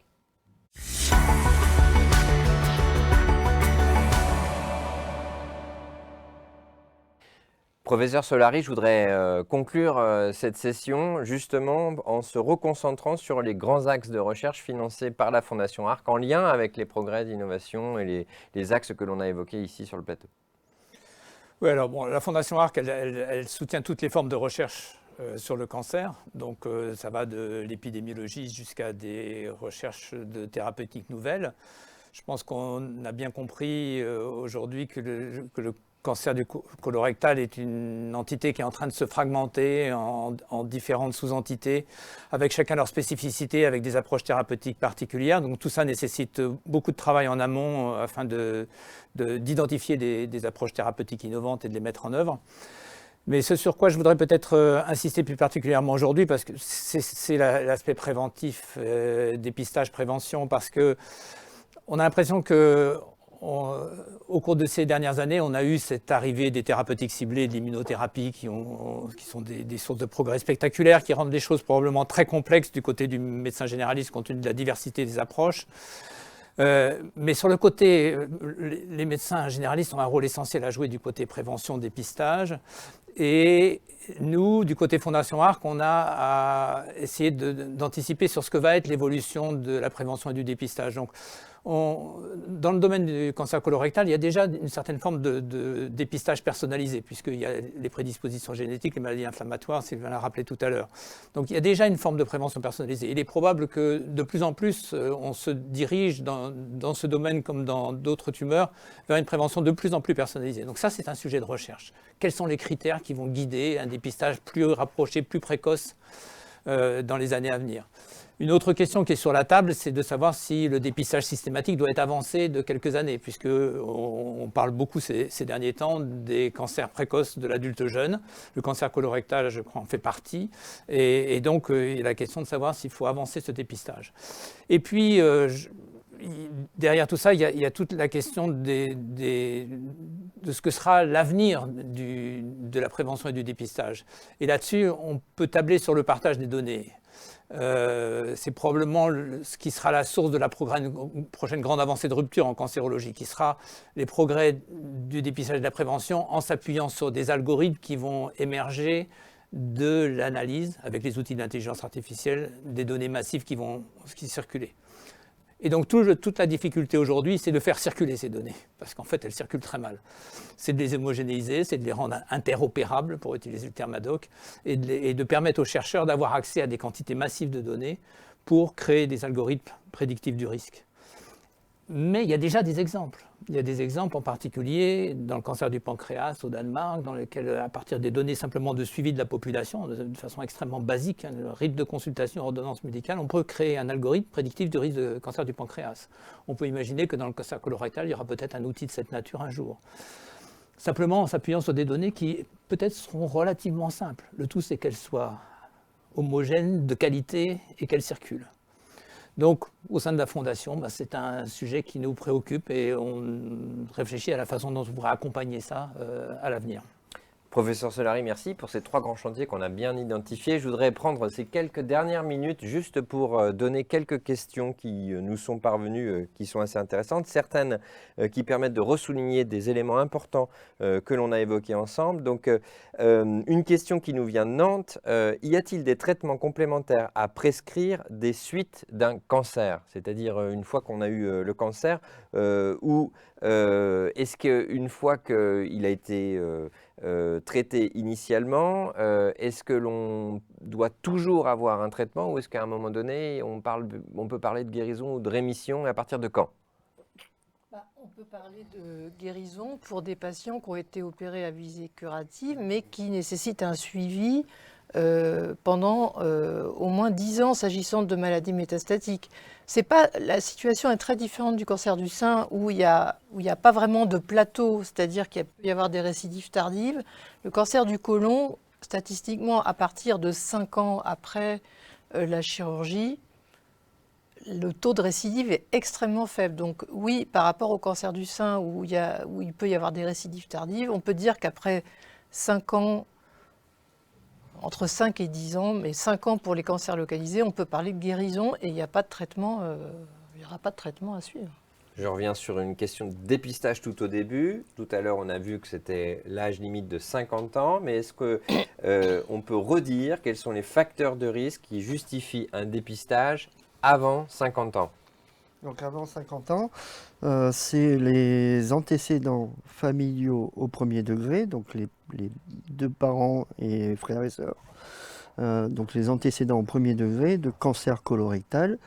Professeur Solari, je voudrais conclure cette session justement en se reconcentrant sur les grands axes de recherche financés par la Fondation ARC en lien avec les progrès d'innovation et les axes que l'on a évoqués ici sur le plateau. Oui, alors bon, la Fondation ARC, elle soutient toutes les formes de recherche sur le cancer. Donc ça va de l'épidémiologie jusqu'à des recherches de thérapeutiques nouvelles. Je pense qu'on a bien compris aujourd'hui que le cancer du colorectal est une entité qui est en train de se fragmenter en différentes sous-entités, avec chacun leur spécificité, avec des approches thérapeutiques particulières. Donc tout ça nécessite beaucoup de travail en amont afin d'identifier des approches thérapeutiques innovantes et de les mettre en œuvre. Mais ce sur quoi je voudrais peut-être insister plus particulièrement aujourd'hui, parce que c'est l'aspect préventif, dépistage, prévention, parce que on a l'impression que au cours de ces dernières années, on a eu cette arrivée des thérapeutiques ciblées, de l'immunothérapie, qui sont des sources de progrès spectaculaires, qui rendent les choses probablement très complexes du côté du médecin généraliste, compte tenu de la diversité des approches. Mais sur le côté, les médecins généralistes ont un rôle essentiel à jouer du côté prévention, dépistage. Et nous, du côté Fondation Arc, on a à essayer d'anticiper sur ce que va être l'évolution de la prévention et du dépistage. Donc, dans le domaine du cancer colorectal, il y a déjà une certaine forme de dépistage personnalisé, puisqu'il y a les prédispositions génétiques, les maladies inflammatoires, Sylvain l'a rappelé tout à l'heure. Donc il y a déjà une forme de prévention personnalisée. Il est probable que de plus en plus, on se dirige dans ce domaine comme dans d'autres tumeurs vers une prévention de plus en plus personnalisée. Donc ça, c'est un sujet de recherche. Quels sont les critères qui vont guider un dépistage plus rapproché, plus précoce dans les années à venir? Une autre question qui est sur la table, c'est de savoir si le dépistage systématique doit être avancé de quelques années, puisqu'on parle beaucoup ces derniers temps des cancers précoces de l'adulte jeune. Le cancer colorectal, je crois, en fait partie. Et donc, il y a la question de savoir s'il faut avancer ce dépistage. Et puis, derrière tout ça, il y a toute la question de ce que sera l'avenir de la prévention et du dépistage. Et là-dessus, on peut tabler sur le partage des données. C'est probablement ce qui sera la source de la prochaine grande avancée de rupture en cancérologie, qui sera les progrès du dépistage et de la prévention en s'appuyant sur des algorithmes qui vont émerger de l'analyse, avec les outils d'intelligence artificielle, des données massives qui vont circuler. Et donc toute la difficulté aujourd'hui, c'est de faire circuler ces données, parce qu'en fait, elles circulent très mal. C'est de les homogénéiser, c'est de les rendre interopérables, pour utiliser le terme ad hoc, et de permettre aux chercheurs d'avoir accès à des quantités massives de données pour créer des algorithmes prédictifs du risque. Mais il y a déjà des exemples. Il y a des exemples en particulier dans le cancer du pancréas au Danemark, dans lequel, à partir des données simplement de suivi de la population, de façon extrêmement basique, le rythme de consultation, ordonnance médicale, on peut créer un algorithme prédictif du risque de cancer du pancréas. On peut imaginer que dans le cancer colorectal, il y aura peut-être un outil de cette nature un jour. Simplement en s'appuyant sur des données qui peut-être seront relativement simples. Le tout, c'est qu'elles soient homogènes, de qualité et qu'elles circulent. Donc, au sein de la Fondation, c'est un sujet qui nous préoccupe et on réfléchit à la façon dont on pourra accompagner ça à l'avenir. Professeur Solari, merci pour ces 3 grands chantiers qu'on a bien identifiés. Je voudrais prendre ces quelques dernières minutes juste pour donner quelques questions qui nous sont parvenues, qui sont assez intéressantes. Certaines qui permettent de ressouligner des éléments importants que l'on a évoqués ensemble. Donc, une question qui nous vient de Nantes. Y a-t-il des traitements complémentaires à prescrire des suites d'un cancer? C'est-à-dire une fois qu'on a eu le cancer, ou est-ce qu'une fois qu'il a été traité initialement, est-ce que l'on doit toujours avoir un traitement ou est-ce qu'à un moment donné, on peut parler de guérison ou de rémission et à partir de quand? On peut parler de guérison pour des patients qui ont été opérés à visée curative mais qui nécessitent un suivi pendant au moins 10 ans s'agissant de maladies métastatiques. La situation est très différente du cancer du sein où il n'y a pas vraiment de plateau, c'est-à-dire qu'il peut y avoir des récidives tardives. Le cancer du côlon, statistiquement, à partir de 5 ans après la chirurgie, le taux de récidive est extrêmement faible. Donc oui, par rapport au cancer du sein où il peut y avoir des récidives tardives, on peut dire qu'après 5 ans, entre 5 et 10 ans, mais 5 ans pour les cancers localisés, on peut parler de guérison et il n'y a pas de traitement, il n'y aura pas de traitement à suivre. Je reviens sur une question de dépistage tout au début. Tout à l'heure, on a vu que c'était l'âge limite de 50 ans, mais est-ce qu'on peut redire quels sont les facteurs de risque qui justifient un dépistage avant 50 ans? Donc avant 50 ans, c'est les antécédents familiaux au premier degré, donc les 2 parents et frères et sœurs. Donc les antécédents au premier degré de cancer colorectal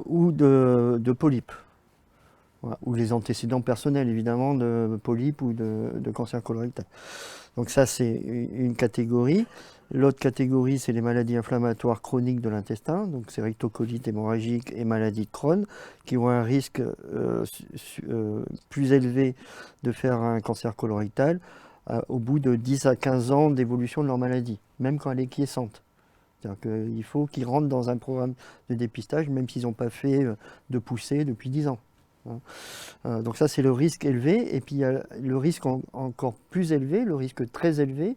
ou de polypes. Voilà, ou les antécédents personnels évidemment de polypes ou de cancer colorectal. Donc ça c'est une catégorie. L'autre catégorie, c'est les maladies inflammatoires chroniques de l'intestin, donc c'est rectocolite hémorragique et maladie de Crohn, qui ont un risque plus élevé de faire un cancer colorectal. au bout de 10 à 15 ans d'évolution de leur maladie, même quand elle est quiescente. C'est-à-dire qu'il faut qu'ils rentrent dans un programme de dépistage, même s'ils n'ont pas fait de poussée depuis 10 ans. Donc ça, c'est le risque élevé. Et puis il y a le risque encore plus élevé, le risque très élevé.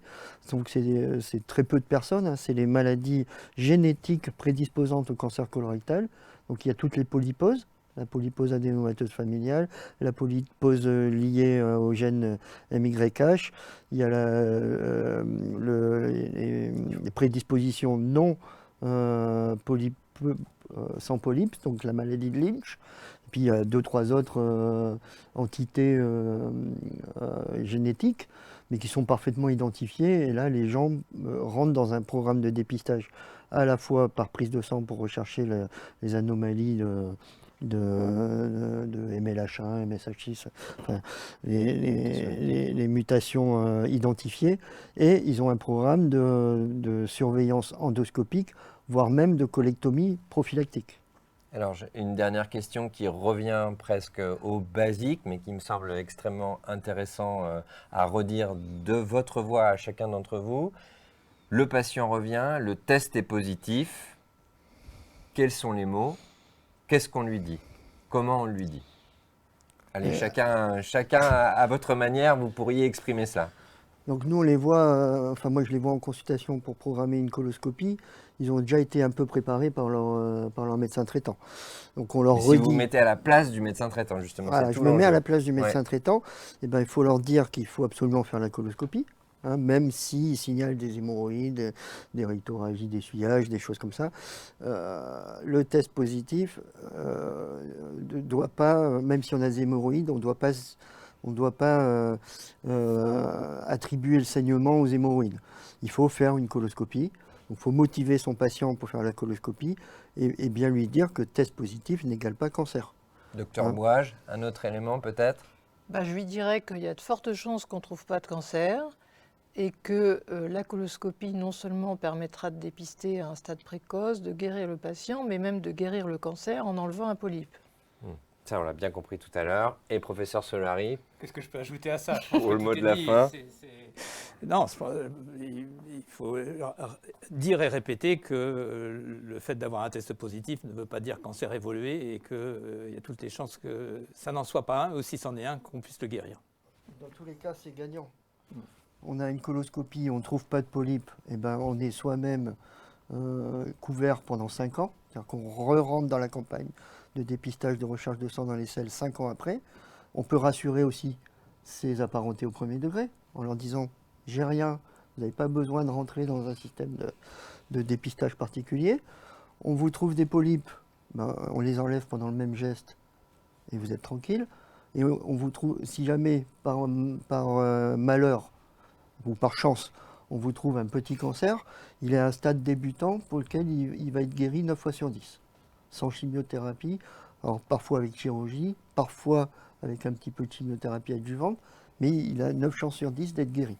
Donc c'est très peu de personnes, hein, c'est les maladies génétiques prédisposantes au cancer colorectal. Donc il y a toutes les polyposes, la polypose adénomatoseuse familiale, la polypose liée au gène MYH. Il y a les prédispositions non sans polypes, donc la maladie de Lynch. Et puis il y a 2-3 autres entités génétiques, mais qui sont parfaitement identifiées. Et là, les gens rentrent dans un programme de dépistage, à la fois par prise de sang pour rechercher les anomalies de MLH1, MSH6, enfin, les mutations identifiées. Et ils ont un programme de surveillance endoscopique, voire même de colectomie prophylactique. Alors, une dernière question qui revient presque au basique, mais qui me semble extrêmement intéressant à redire de votre voix à chacun d'entre vous. Le patient revient, le test est positif. Quels sont les mots? Qu'est-ce qu'on lui dit? Comment on lui dit? Allez, chacun à votre manière, vous pourriez exprimer cela. Donc nous, on les voit, enfin moi je les vois en consultation pour programmer une coloscopie. Ils ont déjà été un peu préparés par leur médecin traitant. Donc on leur redit. Si vous vous mettez à la place du médecin traitant, justement. Voilà, je me mets à la place du médecin traitant. Et ben, il faut leur dire qu'il faut absolument faire la coloscopie, hein, même s'ils signalent des hémorroïdes, des rectorragies, des suyages, des choses comme ça. Le test positif ne doit pas, même si on a des hémorroïdes, on ne doit pas attribuer le saignement aux hémorroïdes. Il faut faire une coloscopie. Il faut motiver son patient pour faire la coloscopie et bien lui dire que test positif n'égale pas cancer. Docteur Bouage, un autre élément peut-être? Je lui dirais qu'il y a de fortes chances qu'on ne trouve pas de cancer et que la coloscopie non seulement permettra de dépister à un stade précoce, de guérir le patient, mais même de guérir le cancer en enlevant un polype. Ça, on l'a bien compris tout à l'heure. Et professeur Solari? Qu'est-ce que je peux ajouter à ça? Pour le mot de la fin. Non, il faut dire et répéter que le fait d'avoir un test positif ne veut pas dire cancer évolué et qu'il y a toutes les chances que ça n'en soit pas un, ou si c'en est un, qu'on puisse le guérir. Dans tous les cas, c'est gagnant. On a une coloscopie, on ne trouve pas de polype, et ben on est soi-même couvert pendant 5 ans, c'est-à-dire qu'on re-rentre dans la campagne de dépistage de recherche de sang dans les selles 5 ans après. On peut rassurer aussi ses apparentés au premier degré en leur disant « j'ai rien, vous n'avez pas besoin de rentrer dans un système de dépistage particulier. On vous trouve des polypes, on les enlève pendant le même geste et vous êtes tranquille. Et on vous trouve, si jamais par malheur ou par chance, on vous trouve un petit cancer, il est à un stade débutant pour lequel il va être guéri 9 fois sur 10. Sans chimiothérapie, alors parfois avec chirurgie, parfois avec un petit peu de chimiothérapie adjuvante, mais il a 9 chances sur 10 d'être guéri.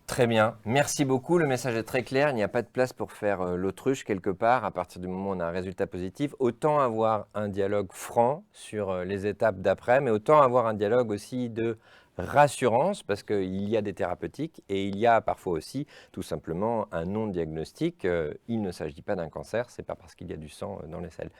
Très bien, merci beaucoup, le message est très clair, il n'y a pas de place pour faire l'autruche quelque part à partir du moment où on a un résultat positif. Autant avoir un dialogue franc sur les étapes d'après, mais autant avoir un dialogue aussi de rassurance parce qu'il y a des thérapeutiques et il y a parfois aussi tout simplement un non-diagnostic. Il ne s'agit pas d'un cancer, ce n'est pas parce qu'il y a du sang dans les selles.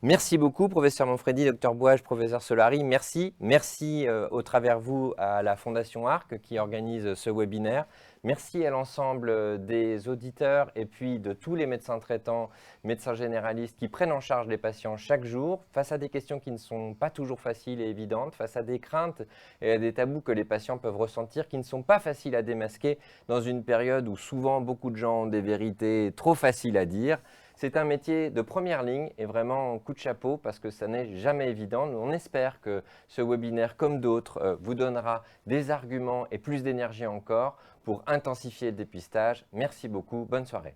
Merci beaucoup, professeur Manfredi, docteur Bouage, professeur Solari. Merci. Merci au travers vous à la Fondation ARC qui organise ce webinaire. Merci à l'ensemble des auditeurs et puis de tous les médecins traitants, médecins généralistes qui prennent en charge les patients chaque jour face à des questions qui ne sont pas toujours faciles et évidentes, face à des craintes et à des tabous que les patients peuvent ressentir qui ne sont pas faciles à démasquer dans une période où souvent beaucoup de gens ont des vérités trop faciles à dire. C'est un métier de première ligne et vraiment coup de chapeau parce que ça n'est jamais évident. On espère que ce webinaire, comme d'autres, vous donnera des arguments et plus d'énergie encore pour intensifier le dépistage. Merci beaucoup, bonne soirée.